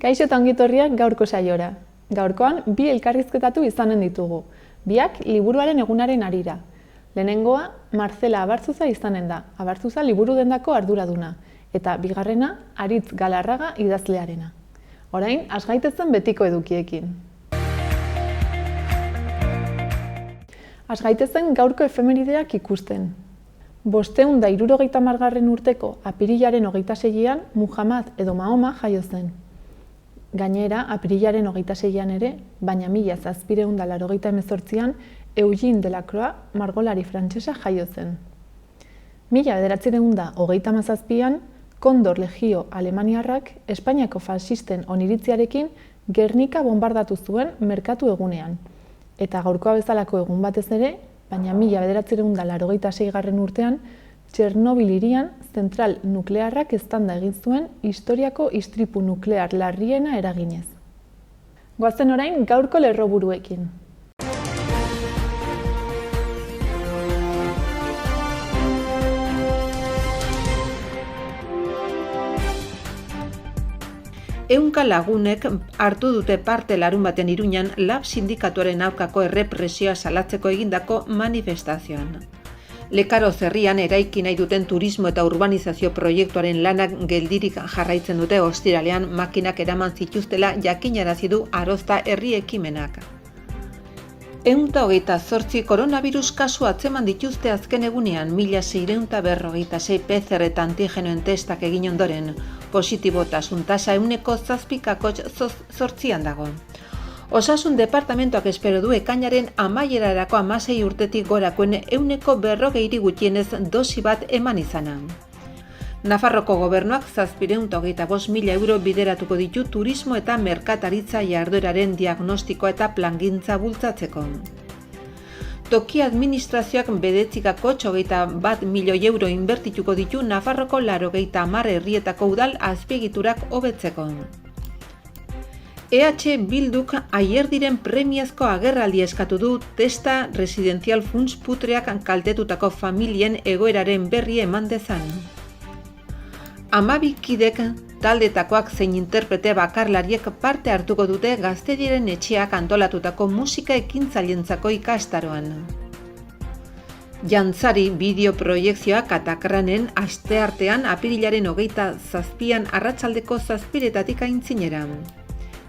Kaixo eta ongitorriak gaurko saiora. Gaurkoan, bi elkarrizketatu izanen ditugu. Biak liburuaren egunaren harira. Lehenengoa, Marcela Abartzuza izanen da. Abartzuza liburu dendako arduraduna. Eta bigarrena, Aritz Galarraga idazlearena. Orain, has gaitezen betiko edukiekin. Has gaitezen gaurko efemerideak ikusten. 570 urteko apirilaren 26an Muhammad edo Mahoma jaio zen. Gainera, apirilaren 26an ere, baina 1788an Eugene Delacroix margolari frantsesa jaio zen. 1937an Kondor Legio Alemaniarrak Espainiako fasisten oniritziarekin Gernika bombardatu zuen merkatu egunean. Eta gaurkoa bezalako egun batez ere, baina 1986 urtean, Txernobil hirian zentral nuklearrak eztanda egin zuen historiako istripu nuklear larriena eraginez. Goazen orain gaurko lerroburuekin. Ehunka lagunek hartu dute parte larunbatean Iruñan LAB sindikatuaren aurkako errepresioa salatzeko egindako manifestazioan. Lekaroz herrian eraiki nahi duten turismo eta urbanizazio proiektuaren lanak geldirik jarraitzen dute ostiralean makinak eraman zituztela jakinarazi du Arozta herri ekimenak. 128 koronavirus kasu atzeman dituzte azken egunean 1646 PCR eta antigenoen testak egin ondoren, positibotasun tasa 7,8 dago. Osasun departamentoak espero du ekainaren amaierarako 16 urtetik gorakoen 140 gutxienez dosi bat eman izana. Nafarroko gobernuak 725.000 euro bideratuko ditu turismo eta merkataritza jardueraren diagnostikoa eta plangintza bultzatzeko. Toki administrazioak 921 milioi euro inbertituko ditu Nafarroko 90 herrietako udal azpiegiturak hobetzeko. EH Bilduk Ayerdiren premiazko agerraldia eskatu du Testa Residenzial Funts putreak kaltetutako familien egoeraren berri eman dezan. 12 kidek taldetakoak zein interprete bakarlariek parte hartuko dute Gaztediren etxeak antolatutako musika ekintzailentzako ikastaroan. Jantzari bideo proiekzioa Katakranen asteartean apirilaren 27an arratsaldeko 7:00 aintzinera.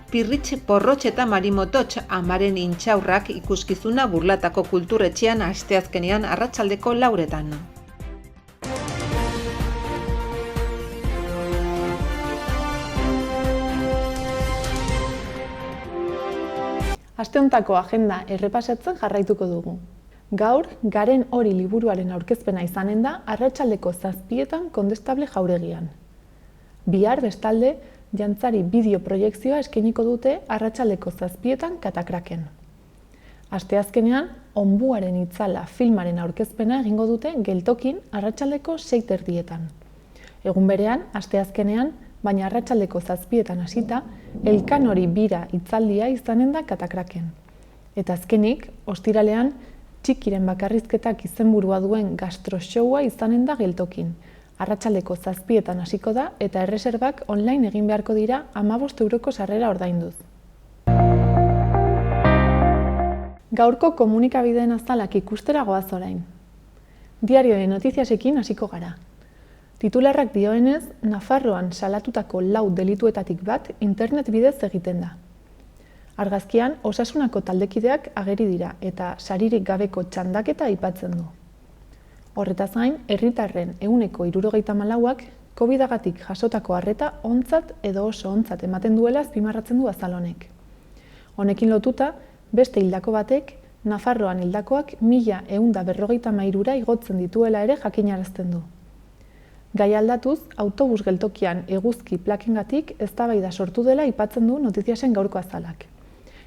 Pirritx, Porrotx eta Marimototx amaren intxaurrak ikuskizuna Burlatako kulturretxean asteazkenean arratsaldeko 4:00. Aste hontako agenda errepasatzen jarraituko dugu. Gaur, Garen hori liburuaren aurkezpena izanen da arratsaldeko 7:00 Kondestable jauregian. Bihar bestalde, Jantzari bideo proiekzioa eskainiko dute arratsaldeko 7:00 Katakraken. Asteazkenean, Onbuaren itzala filmaren aurkezpena egingo dute Geltokin arratsaldeko 6:30. Egun berean, asteazkenean, baina arratsaldeko 7:00 hasita, Elkanori bira hitzaldia izanen da Katakraken. Eta azkenik, ostiralean, Txikiren bakarrizketak izenburua duen gastroshowa izanen da Geltokin. Arratsaldeko 7:00 hasiko da eta erreserbak online egin beharko dira 15 euroko sarrera ordainduz. Gaurko komunikabideen azalak ikustera goaz orain. Diario de Notiziasekin hasiko gara. Titularrak dioenez, Nafarroan salatutako 4 delituetatik bat internet bidez egiten da. Argazkian, Osasunako taldekideak ageri dira eta saririk gabeko txandaketa aipatzen du. Horretaz gain, herritarren 74%ak COVID-agatik jasotako arreta ontzat edo oso ontzat ematen duela azpimarratzen du azal honek. Honekin lotuta, beste hildako batek, Nafarroan hildakoak 1153 igotzen dituela ere jakinarazten du. Gai aldatuz, autobus geltokian eguzki plakengatik eztabaida sortu dela aipatzen du Notiziasen gaurko azalak.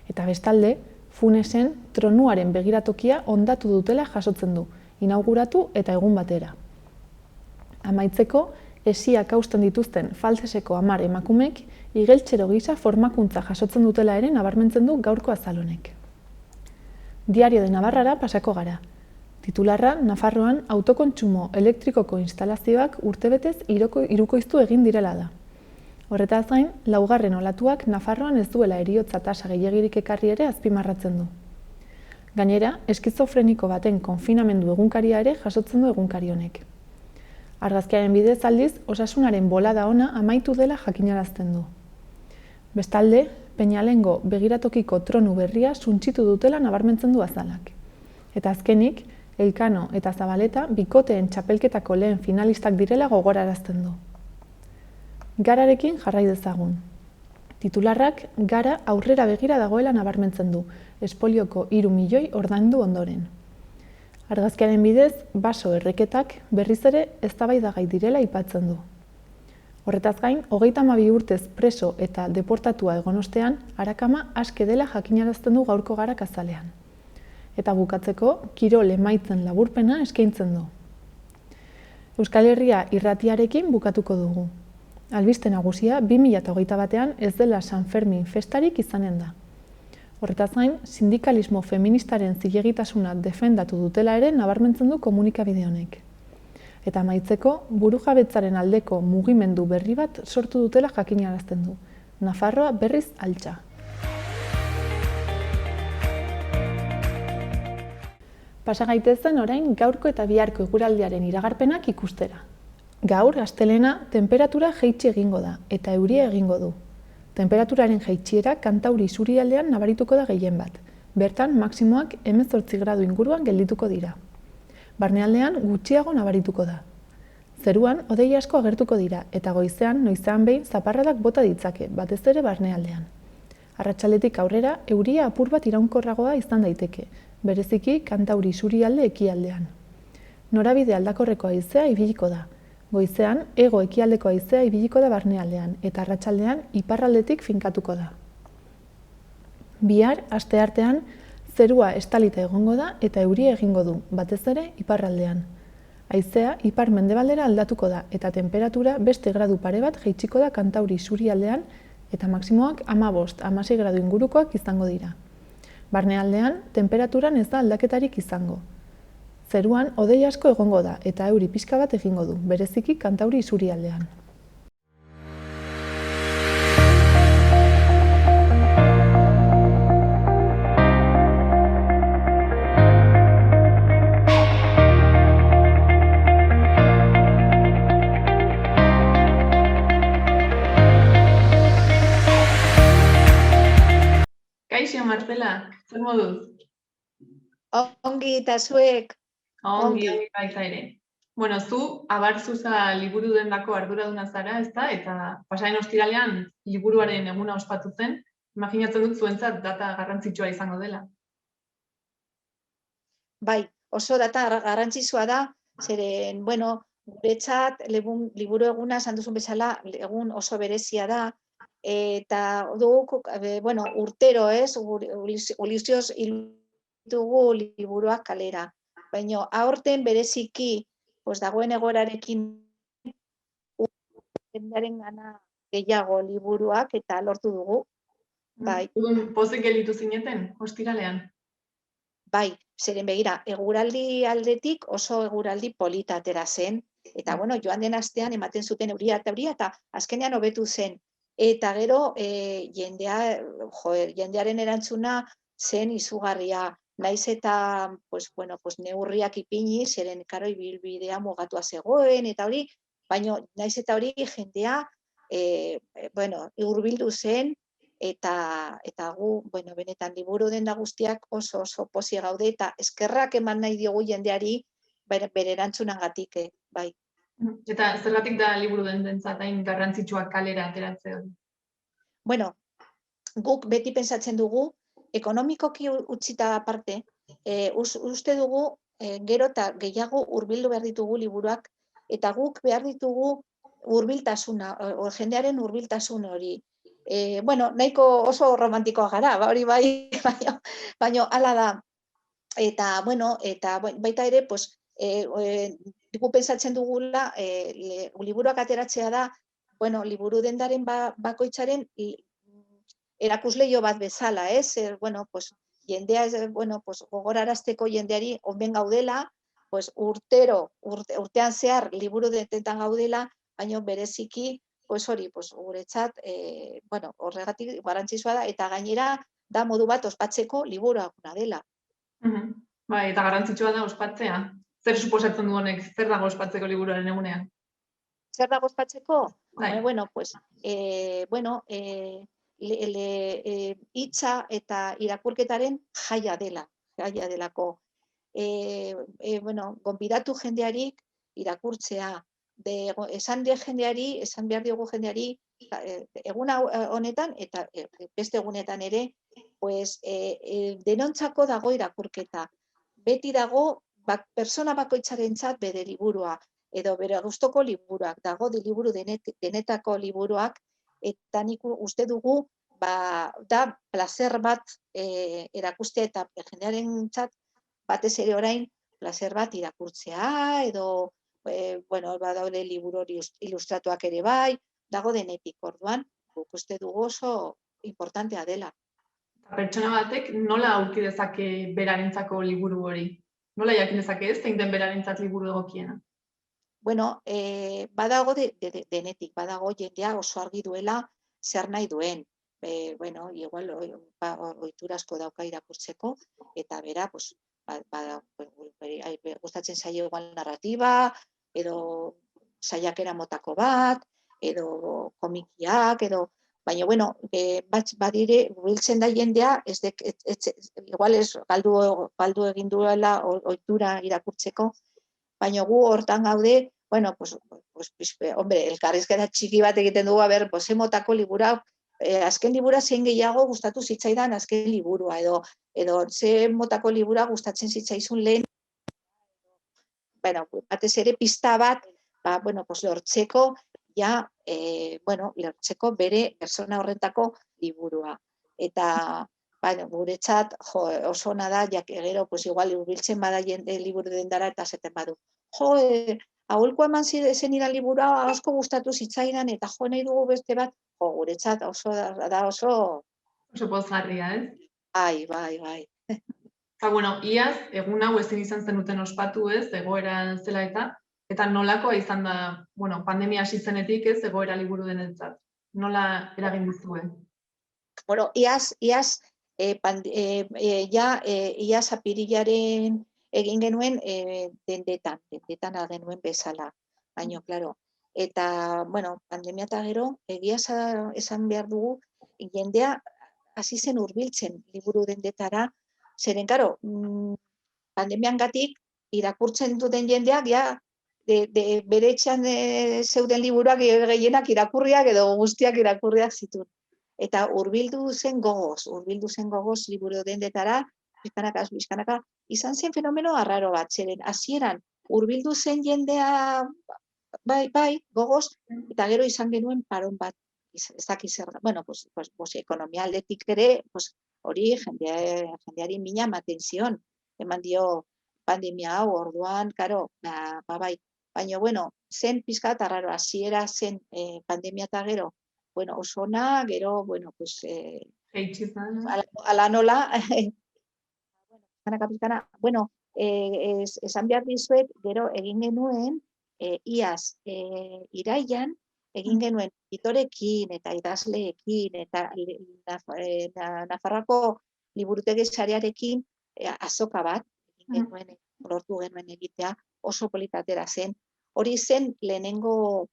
Eta bestalde, Funesen tronuaren begiratokia hondatu dutela jasotzen du, inauguratu eta egun batera. Amaitzeko, hesiak hausten dituzten Faltseseko 10 emakumek igeltsero gisa formakuntza jasotzen dutela ere nabarmentzen du gaurko azal honek. Diario de Navarrara pasako gara. Titularra, Nafarroan autokontsumo elektrikoko instalazioak urtebetez hirukoiztu egin direla da. Horretaz gain, laugarren olatuak Nafarroan ez duela heriotza tasa gehiegirik ekarri ere azpimarratzen du. Gainera, eskizofreniko baten konfinamendu egunkaria ere jasotzen du egunkari honek. Argazkiaren bidez aldiz, osasunaren bolada ona amaitu dela jakinarazten du. Bestalde, Peñalengo begiratokiko tronu berria suntsitu dutela nabarmentzen du azalak. Eta azkenik, Elkano eta Zabaleta bikoteen txapelketako lehen finalistak direla gogorarazten du. Gararekin jarrai dezagun. Titularrak Gara aurrera begira dagoela nabarmentzen du, espolioko 3 milioi ordaindu ondoren. Argazkiaren bidez, baso erreketak berriz ere eztabaidagai direla aipatzen du. Horretaz gain, 32 urtez preso eta deportatua egon ostean, Arakama aske dela jakinarazten du gaurko Garak azalean. Eta bukatzeko, kirol emaitzen laburpena eskaintzen du. Euskal Herria irratiarekin bukatuko dugu. Albiste nagusia 2021 batean ez dela San Fermin festarik izanen da. Horretaz gain, sindikalismo feministaren zilegitasuna defendatu dutela ere nabarmentzen du komunikabide honek. Eta amaitzeko, burujabetzaren aldeko mugimendu berri bat sortu dutela jakinarazten du. Nafarroa berriz altxa. Pasa gaitezen orain gaurko eta biharko eguraldiaren iragarpenak ikustera. Gaur, astelena, temperatura jaitsi egingo da eta euria egingo du. Temperaturaren jaitsiera Kantauri isurialdean nabarituko da gehien bat. Bertan, maximoak 18 gradu inguruan geldituko dira. Barnealdean gutxiago nabarituko da. Zeruan, hodei asko agertuko dira eta goizean, noizean behin zaparradak bota ditzake, batez ere barnealdean. Arratsaldetik aurrera, euria apur bat iraunkorragoa izan daiteke, bereziki Kantauri isurialde ekialdean. Norabide aldakorreko haizea ibiliko da. Goizean, hego ekialdeko haizea ibiliko da barnealdean eta arratsaldean iparraldetik finkatuko da. Bihar, asteartean, zerua estalita egongo da eta euria egingo du, batez ere iparraldean. Haizea ipar-mendebaldera aldatuko da eta temperatura beste gradu pare bat jaitsiko da Kantauri isurialdean eta maximoak 15-16 gradu ingurukoak izango dira. Barnealdean, temperaturan ez da aldaketarik izango. Zeruan, hodei asko egongo da eta euri pixka bat egingo du, bereziki Kantauri isurialdean. Kaixo, Marcela, zer moduz? Ongi eta zuek. Ongi baita ere. Bueno, zu Abarzuza liburu dendako arduraduna zara, ezta? Eta pasaren ostiralean liburuaren eguna ospatu zen. Imaginatzen dut zuentzat data garrantzitsua izango dela. Bai, oso data garrantzitsua da, zeren, guretzat liburu eguna, esan duzun bezala, egun oso berezia da, eta dugu, urtero, ez, Ulizioz dugu liburuak kalera. Baina aurten bereziki dagoen egoerarekin jendearen gana gehiago liburuak eta lortu dugu. Bai. Pozik gelditu zineten, ostiralean? Bai, zeren begira, eguraldi aldetik oso eguraldi polita atera zen. Eta joan den astean ematen zuten euria eta azkenean hobetu zen. Eta gero jendearen erantzuna zen izugarria. Naiz eta neurriak ipini, zeren karo ibilbidea mugatua zegoen, eta hori, baina naiz eta hori jendea hurbildu zen, eta gu, benetan liburu denda guztiak oso pozik gaude, eta eskerrak eman nahi diogu jendeari bere erantzunagatik, bai. Eta zergatik da liburu dendentzat hain garrantzitsuak kalera ateratzea hori? Guk beti pentsatzen dugu, ekonomikoki utzita aparte, uste dugu gero eta gehiago hurbildu behar ditugu liburuak, eta guk behar ditugu hurbiltasuna, jendearen hurbiltasun hori. Nahiko oso romantikoa gara, hori bai, baina hala da. Eta baita ere, guk pentsatzen dugula, liburuak ateratzea da, liburu dendaren bakoitzaren erakusleio bat bezala, ez? Jendea, gogorarazteko jendeari onben gaudela, urtean zehar liburu dendetan gaudela, baina bereziki pues hori, pues guretzat, bueno, horregatik garrantzitsua da, eta gainera da modu bat ospatzeko liburuaguna dela. Bai, eta garrantzitsua da ospatzea. Zer suposatzen du honek, zer dago ospatzeko liburuaren egunean? Zer dago ospatzeko? Bai. Bueno, pues, hitza eta irakurketaren jaia delako. Bueno, gonbidatu jendearik irakurtzea, esan behar diogu jendeari, egun honetan eta beste egunetan ere, pues, denontzako dago irakurketa. Beti dago, persona bakoitzarentzat bere liburua, edo bere gustoko liburuak, dago liburu denetako liburuak, eta nik uste dugu, da plazer bat erakustea eta jendearentzat batez ere orain plazer bat irakurtzea, edo, bueno, badaude liburu ilustratuak ere bai, dago denetik, orduan, guk uste dugu oso importantea dela. Pertsona batek nola aurki dezake berarentzako liburu hori? Nola jakin dezake ez, zein den berarentzat liburu egokiena? Bueno, badago denetik, badago jendea oso argi duela zer nahi duen. Bueno, igual, ohitura asko dauka irakurtzeko, eta bera, pues, gustatzen zaio igual narratiba, edo saiakera motako bat, edo komikiak, edo, baina, bueno, badire, biltzen da jendea, igual ez galdu egin duela ohitura irakurtzeko, baina gu hortan gaude, bueno, pues, hombre, elkarrizketa txiki bat egiten dugu, ze motako libura, azken libura zein gehiago gustatu zitzaidan azken liburua, edo ze motako libura gustatzen zitzaizun lehen, bueno, batez ere pista bat, bueno, pues lortzeko, lortzeko bere persona horretako liburua. Eta, bueno, guretzat oso ona da, gero, pues igual, urbiltzen bada jende liburu dendara eta zaten badu. Aholko eman zenidan liburua asko gustatu zitzaidan, eta nahi dugu beste bat, guretzat da oso... Oso pozgarria, ez? Bai. Eta, bueno, iaz, egun hau ezin izan zenuten ospatu ez, egoera zela eta nolakoa izan da, bueno, pandemia hasi zenetik ez, egoera liburu denetzat. Nola eragin duzue? Bueno, iaz apirilaren egin genuen dendetan genuen bezala, baina, klaro. Eta, bueno, pandemia eta gero, egia esan behar dugu, jendea hasi zen hurbiltzen liburu dendetara, zeren, klaro, pandemiangatik irakurtzen duten jendeak, bere etxean zeuden liburuak gehienak irakurriak edo guztiak irakurriak zituen. Eta hurbildu zen gogoz liburu dendetara, bizkanaka, izan zen fenomeno arraro bat, zeren hasieran hurbildu zen jendea bai, gogoz, eta gero izan genuen paron bat, ez dakiz zer da. Bueno, pues ekonomia aldetik ere, hori jendeari mina ematen zion, eman dio pandemia hau, orduan, karo, bai. Baina, bueno, zen pizkat arraro, hasiera zen pandemia eta gero, bueno, oso ona, gero, bueno, pues... ala nola, bueno, esan behar dizuet, gero egin genuen, iaz iraian, egin genuen editorekin eta idazleekin eta Nafarroako liburutegi sarearekin azoka bat, lortu genuen egitea, oso politatera zen. Hori zen lehenengo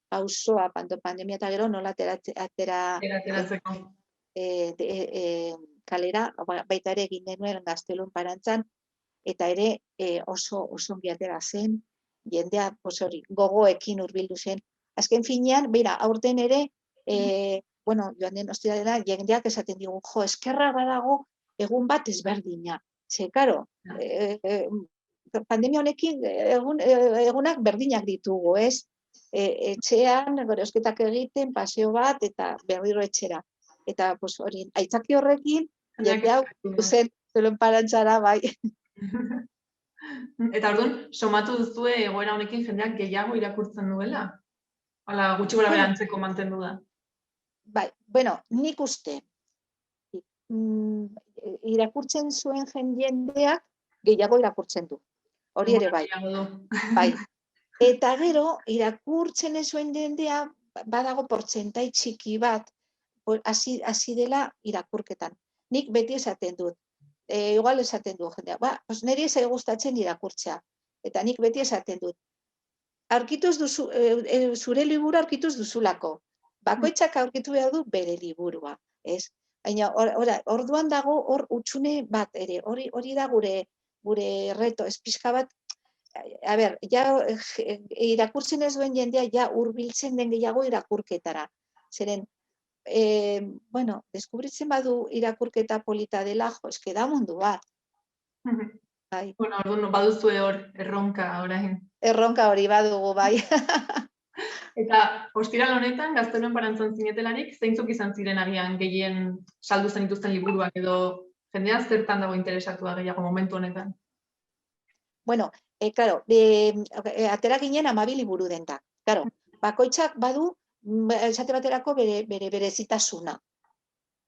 pausoa pandemia eta gero nola ateratzeko kalera, baita ere egin genuen Gaztelun Parantzan, eta ere oso ongi atera zen, jendea gogoekin hurbildu zen. Azken finean, beira, aurten ere, bueno, joan den ostiralera, jendeak esaten digu, eskerra badago egun bat ezberdina. Ze, karo, pandemia honekin egunak berdinak ditugu, ez? Etxean, gorosketak egiten, paseo bat, eta berriro etxera. Eta, hori, aitzaki horrekin, jendea zen Parantzara, bai. Eta orduan, somatu duzue egoera honekin jendeak gehiago irakurtzen duela? Hala, gutxi gora berantzeko mantendu da? Bai, bueno, nik uste. Irakurtzen zuen jendeak gehiago irakurtzen du. Hori ere bai. Bai. Eta gero, irakurtzen ez zuen jendea, badago portzentai txiki bat, hasi dela irakurketan. Nik beti esaten dut, igual esaten du jendea, pues niri ez gustatzen irakurtzea. Eta nik beti esaten dut, aurkituz duzu, zure liburu aurkituz duzulako. Bakoitzak aurkitu behar du bere liburua, ez? Baina orduan dago hor utxune bat ere, hori da gure reto, ez pixka bat, a ber, ja irakurtzen ez duen jendea ja hurbiltzen den gehiago irakurketara. Zeren, bueno, deskubritzen badu irakurketa polita dela, jo, eske da mundu bat. Bai. Bueno, orduan baduzue hor erronka orain. Erronka hori badugu, bai. Eta ostiral honetan, Gazteluen Parantzan zinetelarik, zeintzuk izan ziren agian gehien saldu zen dituzten liburuak edo jendea zertan dago interesatua gehiago momentu honetan? Bueno, claro, atera ginen 12 liburu dentak. Claro, bakoitzak badu, esate baterako bere berezitasuna.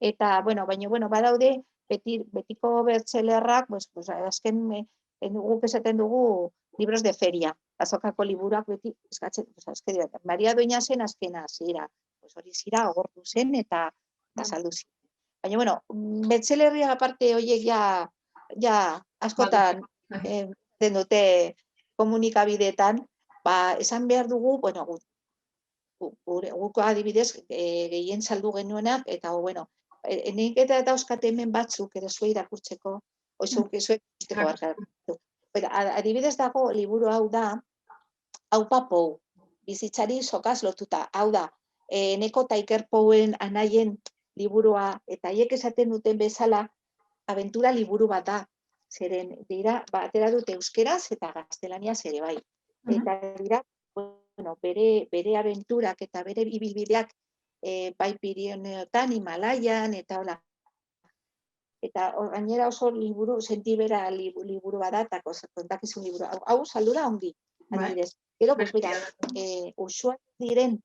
Eta, bueno, badaude, betiko bertselerrak, pues azken guk esaten dugu libros de feria. Azokako liburuak beti eskatzen, Maria Dueñasen azkena zira. Hori zira, ogortu zen eta saldu zen. Baina, bueno, bertselerria aparte horiek ja askotan den dute komunikabideetan, esan behar dugu, bueno, guk adibidez gehien saldu genuenak, eta, bueno, nik eta dauzkat hemen batzuk ere zue irakurtzeko, zuek ikusteko barkatu. Adibidez dago liburu hau da, hau Pou, bizitzari sokaz lotuta. Hau da, Eneko eta Iker Pouen anaien liburua, eta haiek esaten duten bezala, abentura liburu bat da. Zeren, dira, atera dute euskeraz eta gaztelaniaz ere bai. Eta dira, bueno, bere abenturak eta bere ibilbideak bai Pirinioetan, Himalaian, eta hola. Eta gainera oso liburu, sentibera liburu bada, eta kontakizun liburu. Hau saldu da ongi, adibidez. Gero, pues mira, usuak diren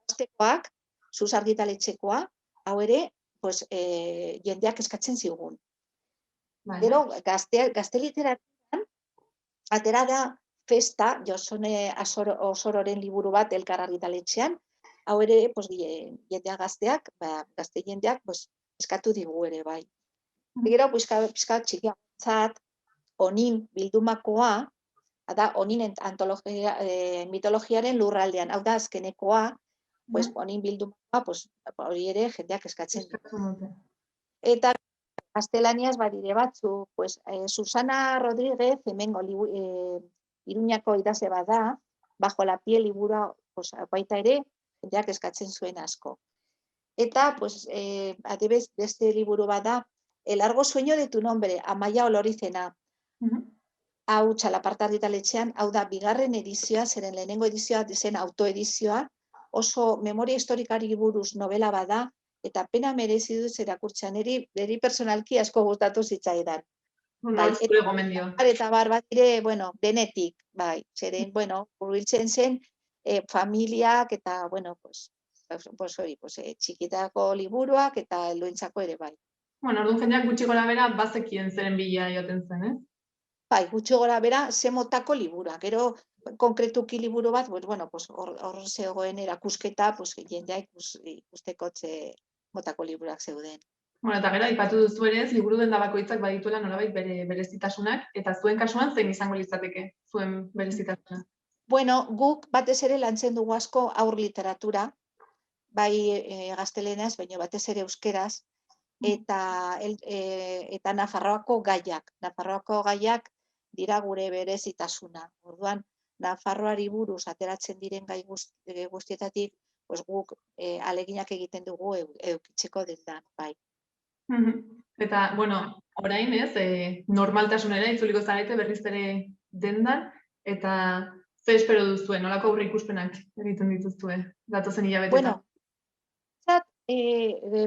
gaztekoak, Zuz argitaletxekoa, hau ere, pues, jendeak eskatzen zigun. Gero, gazte literaturan, atera da Festa, Josone Osororen liburu bat Elkar argitaletxean, hau ere, pues, jendea gazteak, gazte jendeak, pues, eskatu digu ere, bai. Gero, pizka txikiagotzat, Onin bildumakoa, da, Onin mitologiaren lurraldean, hau da, azkenekoa, pues, Onin bildumakoa, pues, hori ere jendeak eskatzen du. Eta gaztelaniaz badire batzu, pues, Susana Rodríguez, hemengo Iruñako idazle bat da, Bajo la piel liburua, pues, baita ere, jendeak eskatzen zuen asko. Eta, pues, adibidez, beste liburu bat da, El largo sueño de tu nombre, Amaia Olorizena. Hau Txalaparta argitaletxean, hau da, bigarren edizioa, zeren lehenengo edizioa, zen autoedizioa, oso memoria historikari buruz novela bada, eta pena merezi dut irakurtzea, niri personalki asko gustatu zitzaidan. Eta bat dire, bueno, denetik, bai, zeren, bueno, hurbiltzen zen familiak eta, bueno, pues hori, txikitako liburuak eta helduentzako ere, bai. Bueno, orduan jendeak gutxi gora bera bazekien zeren bila joaten zen, eh? Bai, gutxi gora bera, ze motako liburuak. Gero, konkretuki liburu bat, bueno, hor zegoen erakusketa, jendea ikusteko ze motako liburuak zeuden. Bueno, eta gero, aipatu duzu ere, liburu denda bakoitzak badituela nolabait berezitasunak, eta zuen kasuan zein izango litzateke zuen berezitasuna? Bueno, guk batez ere lantzen dugu asko haur literatura, bai gaztelenaz, baina batez ere euskeraz, eta Nafarroako gaiak. Nafarroako gaiak dira gure berezitasuna. Orduan, Nafarroari buruz ateratzen diren gai guztietatik, guk aleginak egiten dugu eukitzeko dendan, bai. Eta, bueno, orain ez, normaltasunera itzuliko zarete berriz ere dendan, eta ze espero duzue, nolako aurre ikuspenak egiten dituzue, datozen hilabetetan? Bueno,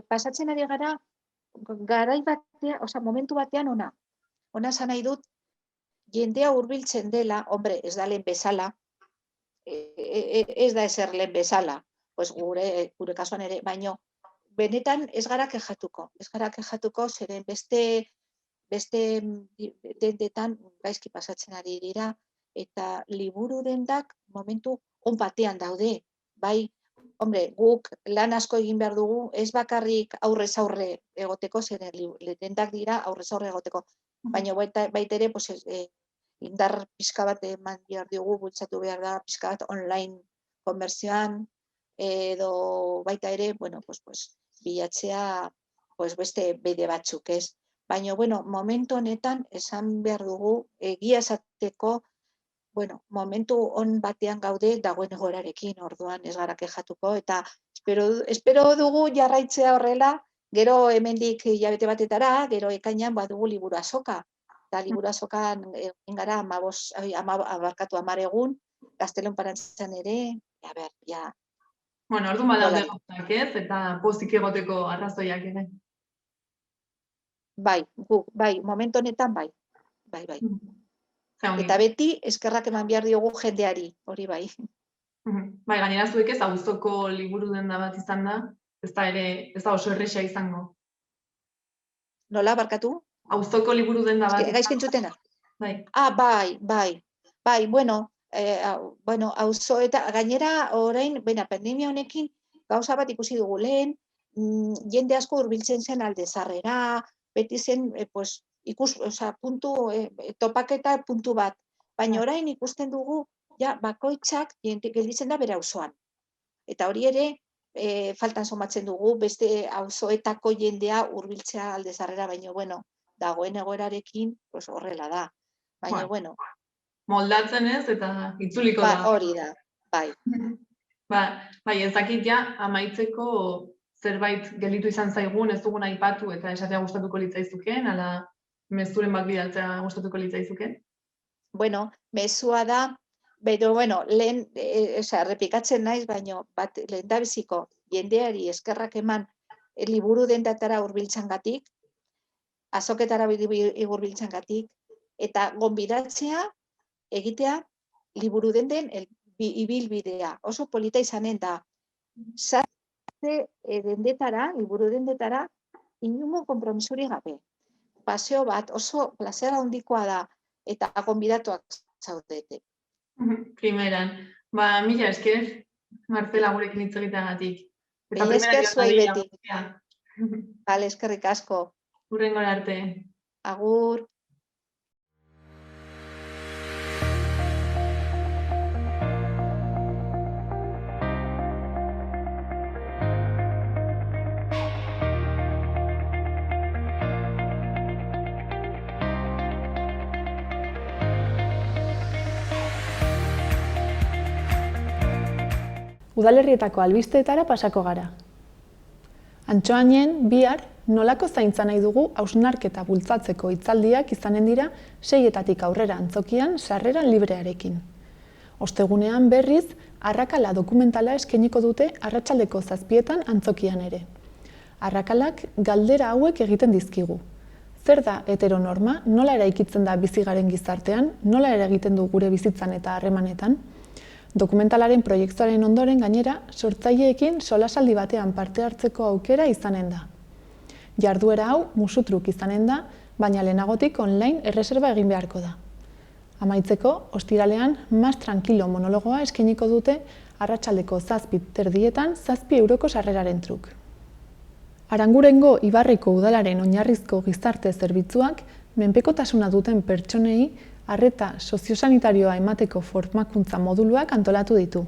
pasatzen ari gara, garai batean, momentu batean ona esan nahi dut, jendea hurbiltzen dela, hombre, ez da lehen bezala, ez da ezer lehen bezala, gure kasuan ere, baino, benetan ez gara kejatuko, zeren beste dendetan gaizki pasatzen ari dira, eta liburu dendak momentu on batean daude. Bai, hombre, guk lan asko egin behar dugu, ez bakarrik aurrez aurre egoteko, zer dendak dira aurrez aurre egoteko. Baina baita ere, indar pixka bat eman behar diogu, bultzatu behar da pixka bat online konbertsioan, edo baita ere, bilatzea beste bide batzuk, ez? Baina, momentu honetan esan behar dugu, egia esateko, momentu on batean gaude dagoen egoerarekin, orduan ez gara kexatuko, eta espero dugu jarraitzea horrela, gero hemendik hilabete batetara, gero ekainan badugu liburu azoka. Eta liburu azokan egin gara 10 egun, Gaztelon Parantzan ere, ja. Bueno, orduan badaude gauzak, ez? Eta pozik egoteko arrazoiak ere. Bai, momentu honetan bai. Eta beti eskerrak eman behar diogu jendeari, hori bai. Bai, gainera zuek ez auzoko liburu denda bat izan da, ez da oso erresa izango. Nola, barkatu? Auzoko liburu denda bat. Gaizki entzutena? Bai. Bai, auzo eta gainera orain, pandemia honekin gauza bat ikusi dugu lehen, jende asko hurbiltzen zen Aldezarrera, beti zen, topaketa puntu bat. Baina orain ikusten dugu, bakoitzak gelditzen da bere auzoan. Eta hori ere, faltan somatzen dugu, beste auzoetako jendea hurbiltzea Aldezarrera, baina, dagoen egoerarekin, horrela da. Baina, moldatzen ez, eta itzuliko da. Hori da, bai. Bai, ez dakit amaitzeko zerbait gelditu izan zaigun, ez dugun aipatu eta esatea gustatuko litzaizuken, ala mezuren bat bidaltzea gustatuko litzaizuken? Mezua da, lehen, errepikatzen naiz, baina lehendabiziko jendeari eskerrak eman liburu dendatara hurbiltzangatik, azoketara hurbiltzangatik, eta gonbidatzea egitea liburu denden ibilbidea. Oso polita izanen da. Liburu dendetara, inungo konpromisuri gabe. Paseo bat oso plazera handikoa da, eta gonbidatuak zaudete. Primeran. Mila esker, Marcela, gurekin hitz egiteagatik. Mila esker zuei beti. Bale, eskerrik asko. Hurrengora arte. Agur. Udalerrietako albisteetara pasako gara. Antxoainen, bihar, nolako zaintza nahi dugu hausnarketa bultzatzeko hitzaldiak izanen dira 6-etatik aurrera antzokian sarrera librearekin. Ostegunean berriz, Arrakala dokumentala eskainiko dute arratsaldeko 7etan antzokian ere. Arrakalak galdera hauek egiten dizkigu. Zer da heteronorma, nola eraikitzen da bizigaren gizartean, nola eragiten du gure bizitzan eta harremanetan? Dokumentalaren proiektuaren ondoren gainera, sortzaileekin solasaldi batean parte hartzeko aukera izanen da. Jarduera hau musutruk izanen da, baina lehenagotik online erreserba egin beharko da. Amaitzeko, ostiralean, Mas Tranquilo monologoa eskainiko dute arratsaldeko 7:30 €7 sarreraren truk. Arangurengo Ibarreko udalaren oinarrizko gizarte zerbitzuak menpekotasuna duten pertsonei arreta soziosanitarioa emateko formakuntza moduluak antolatu ditu.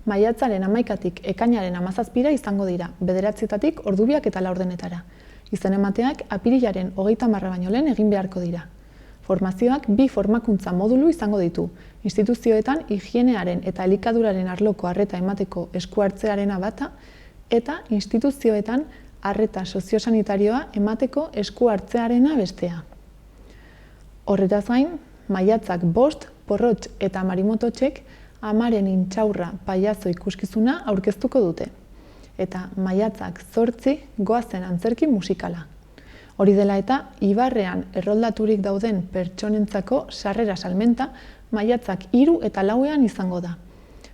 Maiatzaren 11-tik ekainaren 17-ra izango dira, 9-etatik ordubiak eta 4-denetara. Izen emateak apirilaren 30 baino lehen egin beharko dira. Formazioak 2 formakuntza modulu izango ditu, instituzioetan higienearen eta elikaduraren arloko arreta emateko esku hartzearena bata eta instituzioetan arreta soziosanitarioa emateko esku hartzearena bestea. Horretaz gain, Maiatzak 5, Porrotx eta Marimototxek Amaren intxaurra paiazo ikuskizuna aurkeztuko dute. Eta Maiatzak 8 goazen antzerki musikala. Hori dela eta, Ibarrean erroldaturik dauden pertsonentzako sarrera salmenta Maiatzak 3 eta 4ean izango da.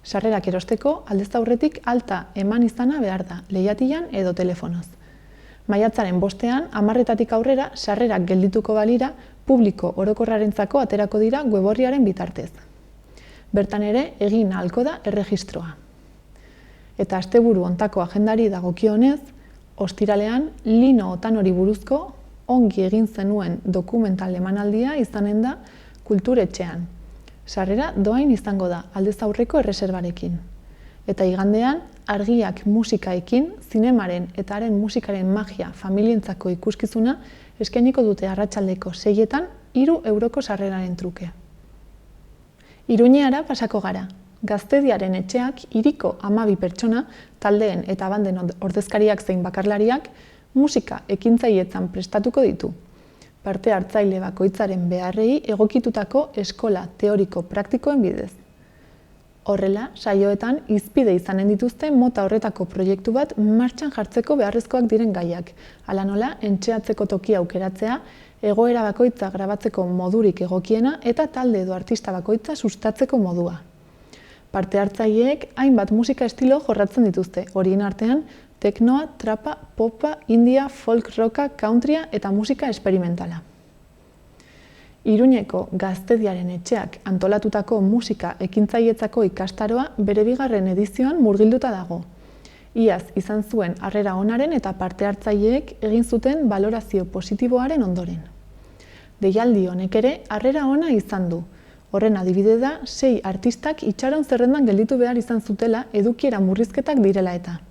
Sarrerak erosteko aldez aurretik alta eman izana behar da, leihatilan edo telefonoz. Maiatzaren 5ean, 10-etatik aurrera sarrerak geldituko balira, publiko orokorrarentzako aterako dira web orriaren bitartez. Bertan ere egin ahalko da erregistroa. Eta asteburu hontako agendari dagokionez, ostiralean Lino Otanori buruzko ongi egin zenuen dokumental emanaldia izanen da Kulturetxean. Sarrera doain izango da, aldez aurreko erreserbarekin. Eta igandean, argiak musikaekin, zinemaren eta haren musikaren magia familientzako ikuskizuna eskainiko dute arratsaldeko 6etan 3 euroko sarreraren truke. Iruñeara pasako gara. Gaztediaren etxeak hiriko 12 pertsona, taldeen eta banden ordezkariak zein bakarlariak, musika ekintzailetzan prestatuko ditu. Parte hartzaile bakoitzaren beharrei egokitutako eskola teoriko praktikoen bidez. Horrela, saioetan hizpide izanen dituzte mota horretako proiektu bat martxan jartzeko beharrezkoak diren gaiak, hala nola entxeatzeko tokia aukeratzea, egoera bakoitza grabatzeko modurik egokiena eta talde edo artista bakoitza sustatzeko modua. Parte hartzaileek hainbat musika estilo jorratzen dituzte, horien artean teknoa, trapa, popa, india, folk rocka, countrya eta musika esperimentala. Iruñeko Gaztediaren etxeak antolatutako musika ekintzailetzako ikastaroa bere 2. edizioan murgilduta dago. Iaz izan zuen harrera onaren eta parte hartzaileek egin zuten balorazio positiboaren ondoren. Deialdi honek ere harrera ona izan du. Horren adibide da 6 artistak itxaron zerrendan gelditu behar izan zutela edukiera murrizketak direla eta.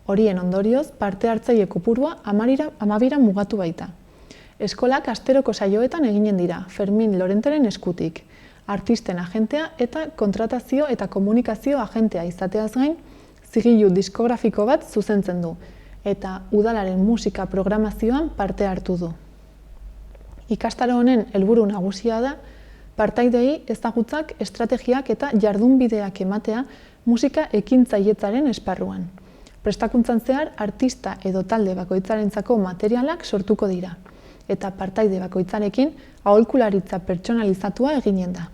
Horien ondorioz parte hartzaile kopurua 12 mugatu baita. Eskolak asteroko saioetan eginen dira, Fermin Lorenteren eskutik, artisten agentea eta kontratazio eta komunikazio agentea izateaz gain, zigilu diskografiko bat zuzentzen du, eta udalaren musika programazioan parte hartu du. Ikastaro honen helburu nagusia da, partaidei ezagutzak, estrategiak eta jardunbideak ematea musika ekintzailetzaren esparruan. Prestakuntzan zehar, artista edo talde bakoitzarentzako materialak sortuko dira, eta partaide bakoitzarekin aholkularitza pertsonalizatua eginen da.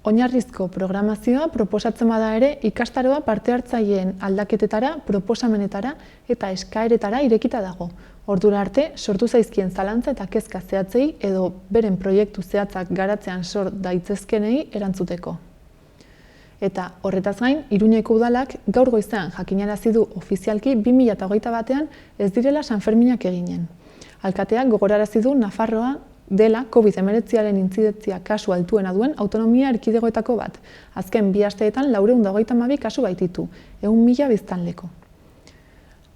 Oinarrizko programazioa proposatzen bada ere ikastaroa parte hartzaileen aldaketetara, proposamenetara eta eskaeretara irekita dago. Ordura arte, sortu zaizkien zalantza eta kezka zehatzei edo beren proiektu zehatzak garatzean sor daitezkenei erantzuteko. Eta horretaz gain, Iruñeko udalak gaur goizean jakinarazi du ofizialki 2021ean ez direla Sanferminak eginen. Alkateak gogorarazi du Nafarroa dela COVID-19aren intzidentzia kasu altuena duen autonomia erkidegoetako bat. Azken 2 asteetan 432 kasu baititu, 100.000 biztanleko.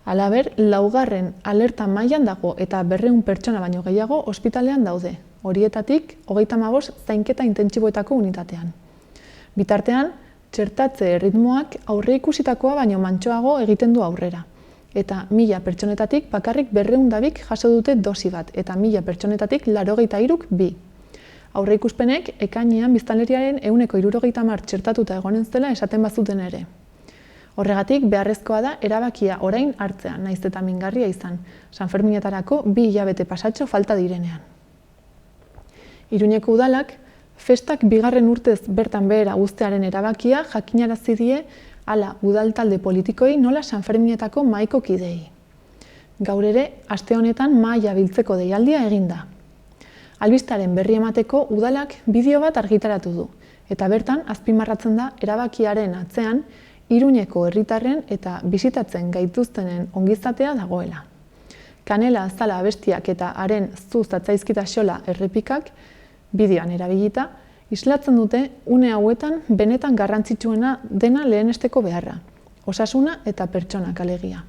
Halaber, 4. alerta mailan dago eta 200 pertsona baino gehiago ospitalean daude. Horietatik 35 zainketa intentsiboetako unitatean. Bitartean, txertatze erritmoak aurreikusitakoa baino mantsoago egiten du aurrera. Eta 1000 pertsonetatik bakarrik 202 jaso dute dosi bat, eta 1000 pertsonetatik 83 2. Aurreikuspenek ekainean biztanleriaren 170 txertatuta egonen zela esaten bazuten ere. Horregatik beharrezkoa da erabakia orain hartzea, nahiz eta mingarria izan, Sanferminetarako 2 hilabete pasatxo falta direnean. Iruñeko udalak, festak 2. urtez bertan behera uztearen erabakia jakinarazi die hala udal talde politikoi nola Sanferminetako mahaiko kideei. Gaur ere, aste honetan mahaia biltzeko deialdia egin da. Albistaren berri emateko udalak bideo bat argitaratu du, eta bertan azpimarratzen da erabakiaren atzean Iruñeko herritarren eta bisitatzen gaituztenen ongizatea dagoela. Kanela azala abestiak eta haren zu zatzaizkita xola errepikak, bideoan erabilita, islatzen dute une hauetan benetan garrantzitsuena dena lehenesteko beharra, osasuna eta pertsonak alegia.